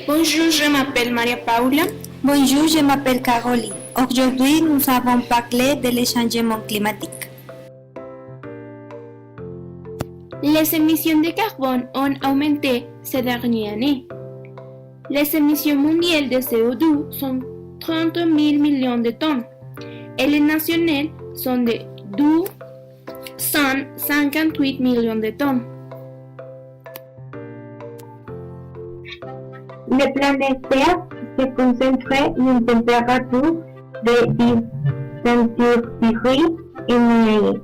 Bonjour, je m'appelle Maria Paula. Bonjour, je m'appelle Caroline. Aujourd'hui, nous avons parlé de changement climatique. Les émissions de carbone ont augmenté ces dernières années. Les émissions mondiales de CO2 sont 30 000 millions de tonnes et les nationales sont de 258 millions de tonnes. La planète Terre se concentrait une température de 10 centigrades et moyenne,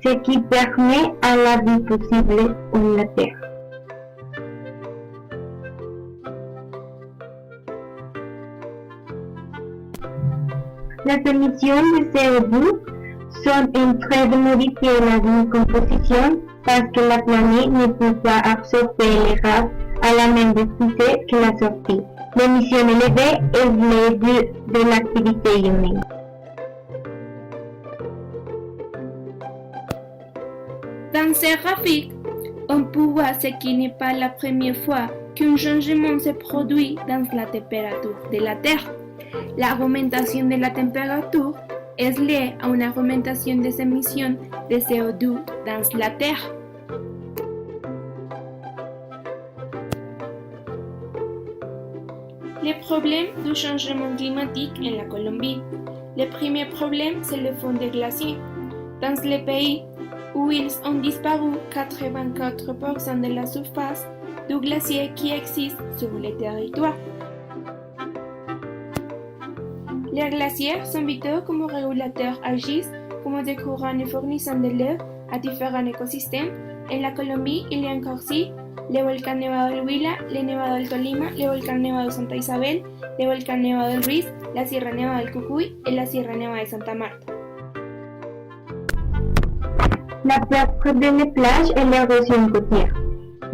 ce qui permet à la vie possible sur la Terre. Les émissions de CO2 sont en train de modifier la composition parce que la planète ne peut pas absorber les gaz à la même vitesse que la sortie. L'émission élevée est le dû de l'activité humaine. Dans ces graphiques, on peut voir ce qui n'est pas la première fois qu'un changement se produit dans la température de la Terre. L'augmentation de la température est liée à une augmentation des émissions de CO2 dans la Terre. Les problèmes du changement climatique en la Colombie. Le premier problème, c'est le fond des glaciers. Dans les pays où ils ont disparu 84% de la surface du glacier qui existe sur le territoire. Les glaciers sont vitaux comme régulateurs, agissent comme des courants et fournissant de l'eau à différents écosystèmes. En la Colombie, il y a encore six: le volcán Nevado del Huila, le Nevado del Tolima, le volcán Nevado de Santa Isabel, le volcán Nevado del Ruiz, la Sierra Nevada del Cucuy et la Sierra Nevada de Santa Marta. La perte de les plages et l'érosion côtière.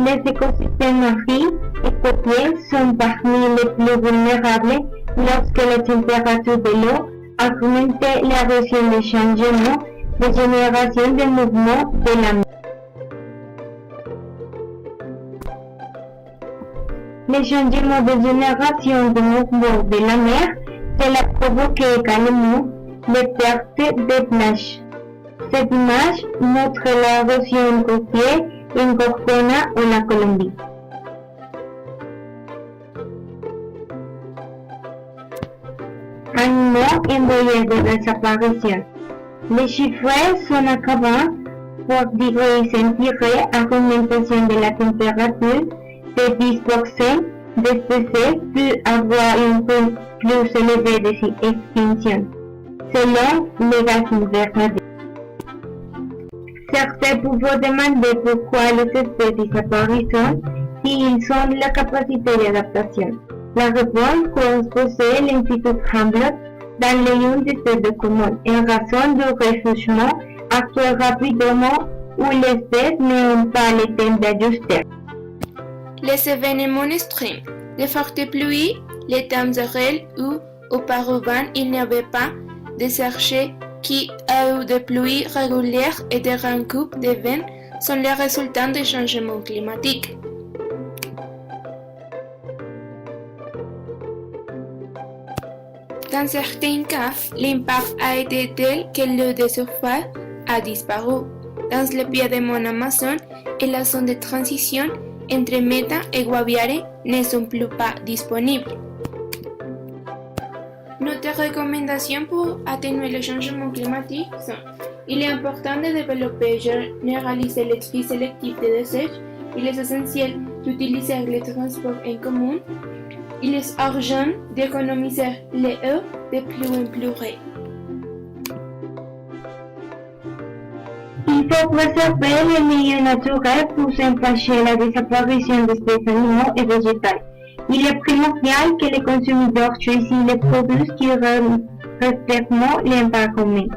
Les écosystèmes marins et côtiers sont parmi les plus vulnérables lorsque la température de l'eau augmente. L'érosion des changements de génération de mouvements de la mer. Les changements de génération de mouvements de la mer, cela provoque également les pertes de plages. Cette image montre l'érosion côtière en Gorgona ou la Colombie. Animaux en voie de disparition. Les chiffres sont accabants. Pour degrés centigrades, augmentation de la température de 10%, d'espèces peut avoir un taux plus élevé d'extinction, selon les gaz invernaders. Certains peuvent demander pourquoi les espèces disparaissent s'ils ont la capacité d'adaptation. La réponse correspond à l'Institut Humboldt dans l'Union des États communs en raison du réchauffement actuel rapidement où les espèces n'ont pas le temps d'ajuster. Les événements extrêmes, les fortes pluies, les temps réels où auparavant il n'y avait pas de sécheresse qui a eu des pluies régulières et des grandes coupes de vent sont les résultats des changements climatiques. Dans certains cas, l'impact a été tel que l'eau de surface a disparu. Dans le piédemont Amazon et la zone de transition entre Meta et Guaviare ne sont plus pas disponibles. Notre recommandations pour atténuer le changement climatique sont: il est important de développer et généraliser le tri sélectif des déchets. Il est essentiel d'utiliser les transports en commun. Il est urgent d'économiser l'eau de plus en plus près. Il faut préserver les milieux naturels pour empêcher la disparition d'espèces animaux et végétales. Il est primordial que les consommateurs choisissent les produits qui respectent l'impact humain.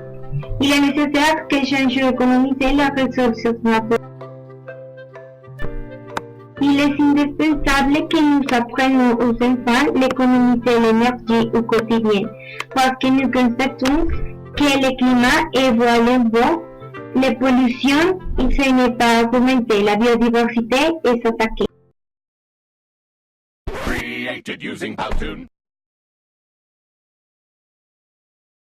Il est nécessaire que changent d'économiser la ressource naturelle. Il est indispensable que nous apprenions aux enfants à économiser l'énergie au quotidien, parce que nous constatons que le climat évolue bon. La pollution, ce n'est pas augmenter la biodiversité et s'attaquer. created using Powtoon.